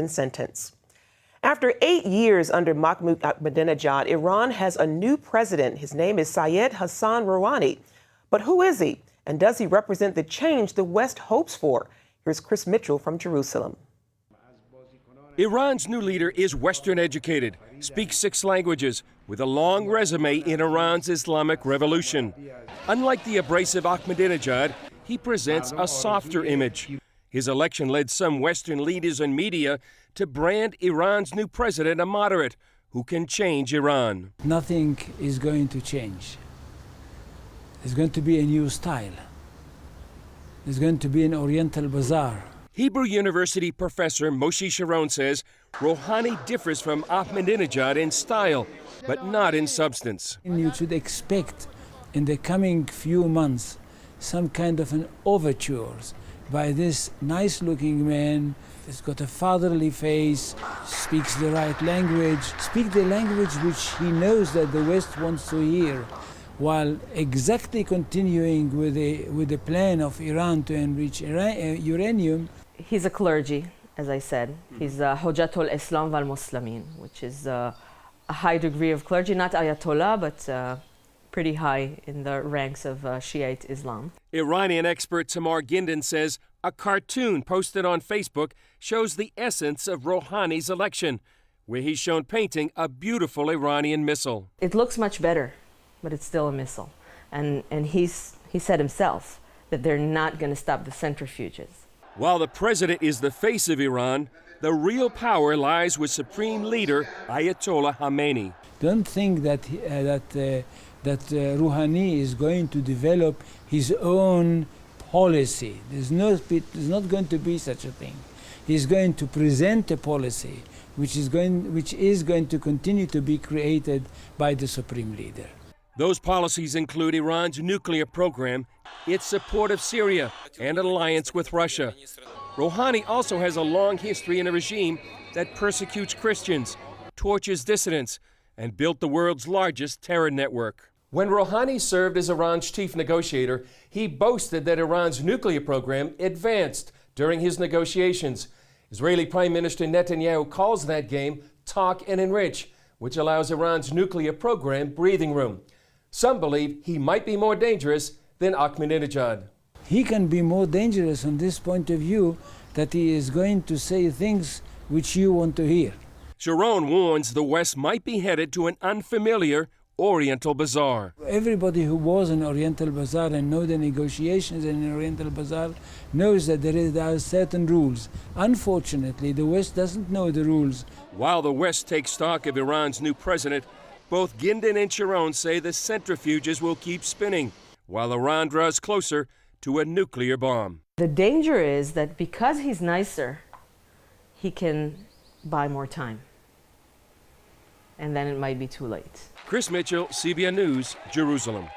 sentence. After 8 years under Mahmoud Ahmadinejad, Iran has a new president. His name is Syed Hassan Rouhani. But who is he? And does he represent the change the West hopes for? Here's Chris Mitchell from Jerusalem. Iran's new leader is Western educated, speaks 6 languages, with a long resume in Iran's Islamic Revolution. Unlike the abrasive Ahmadinejad, he presents a softer image. His election led some Western leaders and media to brand Iran's new president a moderate who can change Iran. Nothing is going to change. There's going to be a new style. There's going to be an Oriental bazaar. Hebrew University professor Moshe Sharon says Rouhani differs from Ahmadinejad in style, but not in substance. You should expect in the coming few months some kind of an overtures by this nice-looking man. He's got a fatherly face, speaks the right language, speaks the language which he knows that the West wants to hear, while exactly continuing with the plan of Iran to enrich uranium. He's a clergy, as I said. He's Hujjatul Islam wal Muslimin, which is a high degree of clergy, not Ayatollah, but pretty high in the ranks of Shiite Islam. Iranian expert Tamar Gindan says a cartoon posted on Facebook shows the essence of Rouhani's election, where he's shown painting a beautiful Iranian missile. It looks much better, but it's still a missile. And he said himself that they're not going to stop the centrifuges. While the president is the face of Iran, the real power lies with Supreme Leader Ayatollah Khamenei. Don't think that Rouhani is going to develop his own policy. There's not going to be such a thing. He's going to present a policy which is going to continue to be created by the Supreme Leader. Those policies include Iran's nuclear program, its support of Syria, and an alliance with Russia. Rouhani also has a long history in a regime that persecutes Christians, tortures dissidents, and built the world's largest terror network. When Rouhani served as Iran's chief negotiator, he boasted that Iran's nuclear program advanced during his negotiations. Israeli Prime Minister Netanyahu calls that game talk and enrich, which allows Iran's nuclear program breathing room. Some believe he might be more dangerous than Ahmadinejad. He can be more dangerous from this point of view that he is going to say things which you want to hear. Sharon warns the West might be headed to an unfamiliar Oriental bazaar. Everybody who was in Oriental bazaar and know the negotiations in Oriental bazaar knows that there are certain rules. Unfortunately, the West doesn't know the rules. While the West takes stock of Iran's new president, both Gindan and Sharon say the centrifuges will keep spinning, while Iran draws closer to a nuclear bomb. The danger is that because he's nicer, he can buy more time. And then it might be too late. Chris Mitchell, CBN News, Jerusalem.